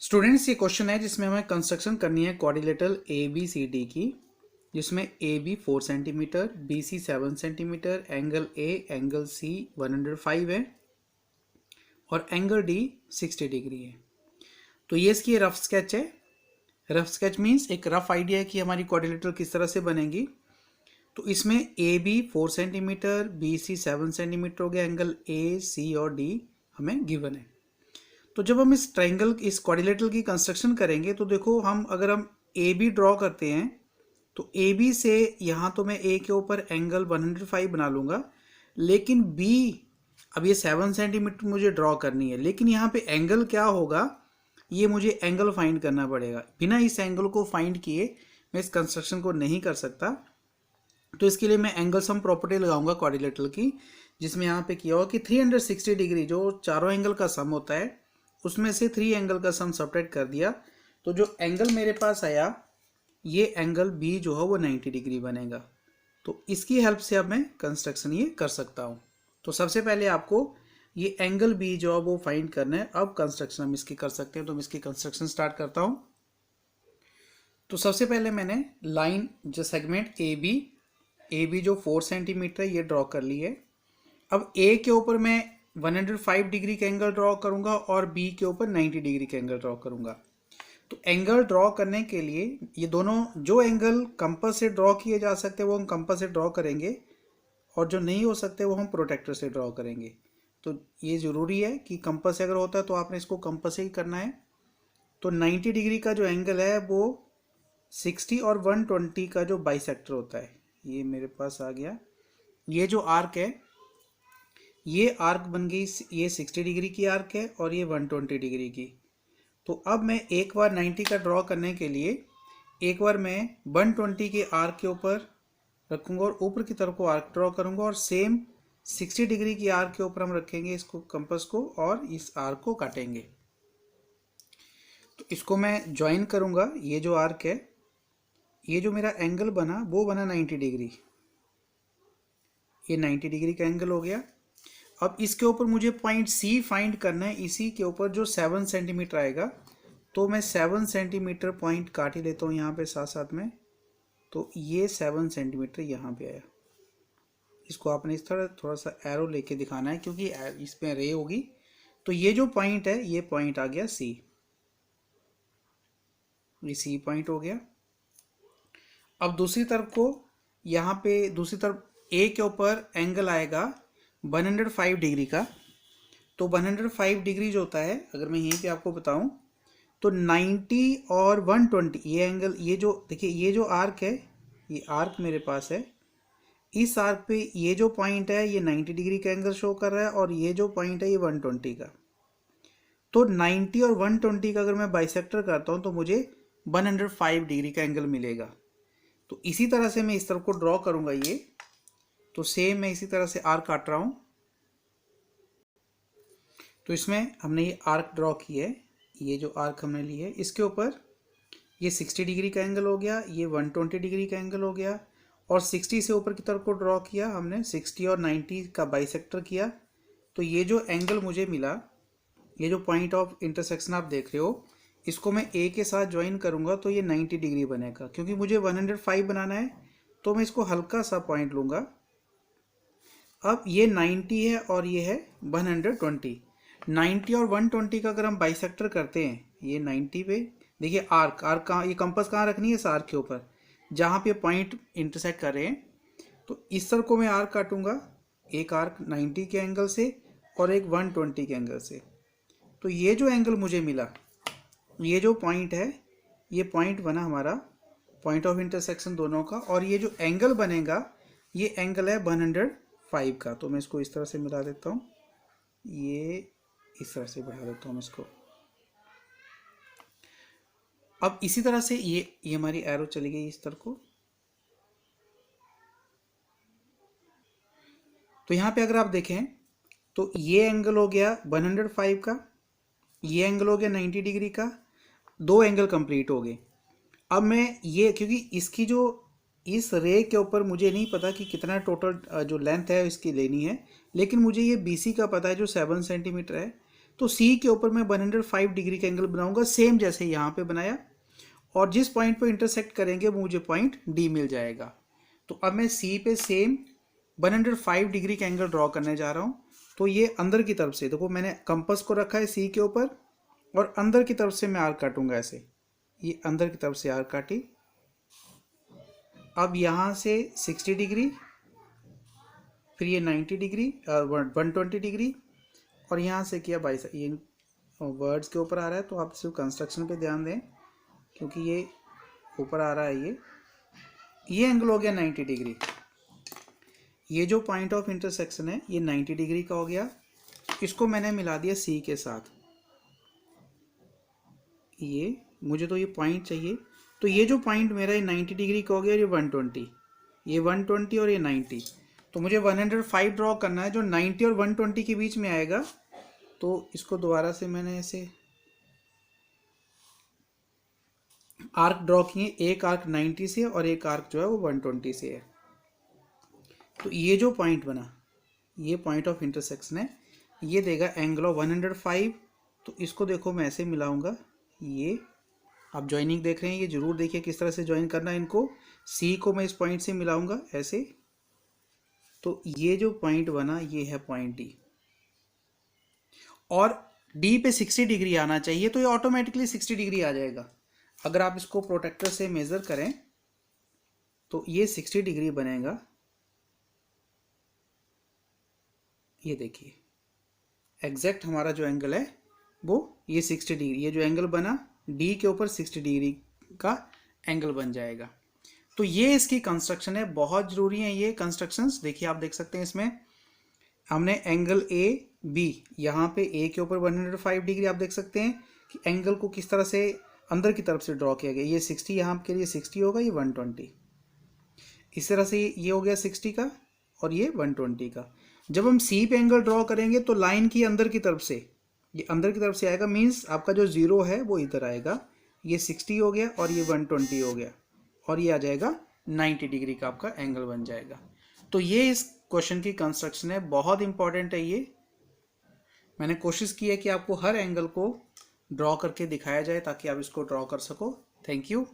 Students, ये question है जिसमें हमें कंस्ट्रक्शन करनी है quadrilateral A B C D की, जिसमें A B 4 centimetre, B C 7 centimetre, angle A angle C 105 है और एंगल डी 60 डिग्री है। तो ये इसकी रफ स्केच है। रफ स्केच मीन्स एक रफ आइडिया है कि हमारी क्वाड्रिलेटरल किस तरह से बनेगी। तो इसमें A B 4 centimetre, B C 7 centimetre हो गया, एंगल ए सी और डी हमें गिवन है। तो जब हम इस ट्राइंगल इस क्वाड्रिलेटरल की कंस्ट्रक्शन करेंगे तो देखो, अगर हम ए बी ड्रॉ करते हैं तो ए बी से यहाँ तो मैं ए के ऊपर एंगल 105 बना लूँगा, लेकिन बी अब ये 7 सेंटीमीटर मुझे ड्रॉ करनी है, लेकिन यहाँ पे एंगल क्या होगा ये मुझे एंगल फाइंड करना पड़ेगा। बिना इस एंगल को फाइंड किए मैं इस कंस्ट्रक्शन को नहीं कर सकता। तो इसके लिए मैं एंगल सम प्रॉपर्टी लगाऊंगा क्वाड्रिलेटरल की, जिसमें यहाँ पे किया हुआ कि 360 डिग्री जो चारों एंगल का सम होता है उसमें से 3 एंगल का सम सब्ट्रैक्ट कर दिया। तो जो एंगल मेरे पास आया ये एंगल बी जो है वो 90 डिग्री बनेगा। तो इसकी हेल्प से अब मैं कंस्ट्रक्शन ये कर सकता हूँ। तो सबसे पहले आपको ये एंगल बी जो है वो फाइंड करना है। अब कंस्ट्रक्शन हम इसकी कर सकते हैं। तो मैं इसकी कंस्ट्रक्शन स्टार्ट करता हूँ। तो सबसे पहले मैंने लाइन जो सेगमेंट ए बी जो 4 सेंटीमीटर ये ड्रॉ कर ली है। अब ए के ऊपर मैं 105 डिग्री का एंगल ड्रॉ करूंगा और बी के ऊपर 90 डिग्री का एंगल ड्रॉ करूंगा। तो एंगल ड्रॉ करने के लिए ये दोनों जो एंगल कंपास से ड्रॉ किए जा सकते हैं वो हम कंपास से ड्रॉ करेंगे, और जो नहीं हो सकते वो हम प्रोटेक्टर से ड्रॉ करेंगे। तो ये ज़रूरी है कि कंपास से अगर होता है तो आपने इसको कंपास से ही करना है। तो 90 डिग्री का जो एंगल है वो 60 और 120 का जो बाइसेक्टर होता है ये मेरे पास आ गया। ये जो आर्क है ये आर्क बन गई, ये 60 डिग्री की आर्क है और ये 120 डिग्री की। तो अब मैं एक बार 90 का ड्रॉ करने के लिए एक बार मैं 120 के आर्क के ऊपर रखूंगा और ऊपर की तरफ को आर्क ड्रॉ करूंगा, और सेम 60 डिग्री की आर्क के ऊपर हम रखेंगे इसको कंपास को और इस आर्क को काटेंगे। तो इसको मैं ज्वाइन करूंगा। ये जो आर्क है ये जो मेरा एंगल बना वो बना 90 डिग्री। ये 90 डिग्री का एंगल हो गया। अब इसके ऊपर मुझे पॉइंट सी फाइंड करना है। इसी के ऊपर जो 7 सेंटीमीटर आएगा तो मैं 7 सेंटीमीटर पॉइंट काट ही लेता हूँ यहाँ पे साथ साथ में। तो ये 7 सेंटीमीटर यहाँ पे आया। इसको आपने इस तरह थोड़ा सा एरो लेके दिखाना है क्योंकि इसमें रे होगी। तो ये जो पॉइंट है ये पॉइंट आ गया सी। ये सी पॉइंट हो गया। अब दूसरी तरफ को यहाँ पे दूसरी तरफ ए के ऊपर एंगल आएगा 105 डिग्री का। तो 105 डिग्री जो होता है, अगर मैं यहीं पे आपको बताऊं तो 90 और 120 ये एंगल, ये जो देखिए ये जो आर्क है ये आर्क मेरे पास है। इस आर्क पे ये जो पॉइंट है ये 90 डिग्री का एंगल शो कर रहा है और ये जो पॉइंट है ये 120 का। तो 90 और 120 का अगर मैं बाइसेक्टर करता हूँ तो मुझे 105 डिग्री का एंगल मिलेगा। तो इसी तरह से मैं इस तरफ को ड्रॉ करूंगा ये। तो सेम मैं इसी तरह से आर्क काट रहा हूँ। तो इसमें हमने ये आर्क ड्रॉ की है। ये जो आर्क हमने ली है इसके ऊपर ये 60 डिग्री का एंगल हो गया, ये 120 डिग्री का एंगल हो गया, और 60 से ऊपर की तरफ को ड्रॉ किया हमने, 60 और 90 का बाइसेक्टर किया। तो ये जो एंगल मुझे मिला, ये जो पॉइंट ऑफ इंटरसेक्शन आप देख रहे हो, इसको मैं ए के साथ ज्वाइन करूँगा तो ये 90 डिग्री बनेगा। क्योंकि मुझे 105 बनाना है तो मैं इसको हल्का सा पॉइंट लूँगा। अब ये 90 है और ये है 120। 90 और 120 का अगर हम बाइसेक्टर करते हैं, ये 90 पे देखिए आर्क कहाँ, ये कंपास कहाँ रखनी है, इस आर्क के ऊपर जहाँ पे पॉइंट इंटरसेक्ट कर रहे हैं। तो इस तरह को मैं आर्क काटूंगा, एक आर्क 90 के एंगल से और एक 120 के एंगल से। तो ये जो एंगल मुझे मिला, ये जो पॉइंट है ये पॉइंट बना हमारा पॉइंट ऑफ इंटरसेक्शन दोनों का, और ये जो एंगल बनेगा ये एंगल है 105 का। तो मैं इसको इस तरह से मिला देता हूँ, ये इस तरह से बढ़ा देता हूँ इसको। अब इसी तरह से ये हमारी एरो चली गई इस तरह को। तो यहाँ पे अगर आप देखें तो ये एंगल हो गया 105 का, ये एंगल हो गया 90 डिग्री का, दो एंगल कंप्लीट हो गए। अब मैं ये, क्योंकि इसकी जो इस रे के ऊपर मुझे नहीं पता कि कितना टोटल जो लेंथ है इसकी लेनी है, लेकिन मुझे ये BC का पता है जो 7 सेंटीमीटर है। तो सी के ऊपर मैं 105 डिग्री का एंगल बनाऊंगा, सेम जैसे यहाँ पे बनाया, और जिस पॉइंट पे इंटरसेक्ट करेंगे वो मुझे पॉइंट डी मिल जाएगा। तो अब मैं सी पे सेम 105 डिग्री का एंगल ड्रॉ करने जा रहा हूँ। तो ये अंदर की तरफ से देखो, मैंने कंपास को रखा है सी के ऊपर और अंदर की तरफ से मैं आर्क काटूंगा ऐसे, ये अंदर की तरफ से आर्क काटी। अब यहाँ से 60 डिग्री, फिर ये 90 डिग्री, 120 डिग्री, और यहाँ से किया 22। ये वर्ड्स के ऊपर आ रहा है तो आप सिर्फ कंस्ट्रक्शन पे ध्यान दें, क्योंकि ये ऊपर आ रहा है। ये एंगल हो गया 90 डिग्री। ये जो पॉइंट ऑफ इंटरसेक्शन है ये 90 डिग्री का हो गया। इसको मैंने मिला दिया सी के साथ। ये मुझे तो ये पॉइंट चाहिए, तो ये जो पॉइंट मेरा ये 90 डिग्री का हो गया, ये 120, ये 120 और ये 90। तो मुझे 105 ड्रॉ करना है जो 90 और 120 के बीच में आएगा। तो इसको दोबारा से मैंने ऐसे आर्क ड्रॉ किए, एक आर्क 90 से और एक आर्क जो है वो 120 से है। तो ये जो पॉइंट बना, ये पॉइंट ऑफ इंटरसेक्शन है, ये देगा एंगल ऑफ 105। तो इसको देखो मैं ऐसे मिलाऊंगा, ये आप ज्वाइनिंग देख रहे हैं, ये जरूर देखिए किस तरह से ज्वाइन करना है इनको। सी को मैं इस पॉइंट से मिलाऊंगा ऐसे। तो ये जो पॉइंट बना ये है पॉइंट डी, और डी पे 60 डिग्री आना चाहिए, तो ये ऑटोमेटिकली 60 डिग्री आ जाएगा। अगर आप इसको प्रोटेक्टर से मेजर करें तो ये 60 डिग्री बनेगा। ये देखिए एग्जैक्ट हमारा जो एंगल है वो ये 60 डिग्री, ये जो एंगल बना डी के ऊपर 60 डिग्री का एंगल बन जाएगा। तो ये इसकी कंस्ट्रक्शन है, बहुत जरूरी है ये कंस्ट्रक्शंस। देखिए आप देख सकते हैं इसमें हमने एंगल ए बी, यहाँ पे ए के ऊपर 105 डिग्री, आप देख सकते हैं कि एंगल को किस तरह से अंदर की तरफ से ड्रॉ किया गया। ये 60 यहाँ के लिए 60 होगा, ये 120, इस तरह से ये हो गया 60 का और ये 120 का। जब हम सी पे एंगल ड्रॉ करेंगे तो लाइन की अंदर की तरफ से, ये अंदर की तरफ से आएगा, मीन्स आपका जो जीरो है वो इधर आएगा। ये 60 हो गया और ये 120 हो गया, और ये आ जाएगा 90 डिग्री का आपका एंगल बन जाएगा। तो ये इस क्वेश्चन की कंस्ट्रक्शन है, बहुत इंपॉर्टेंट है ये। मैंने कोशिश की है कि आपको हर एंगल को ड्रॉ करके दिखाया जाए ताकि आप इसको ड्रॉ कर सको। Thank you.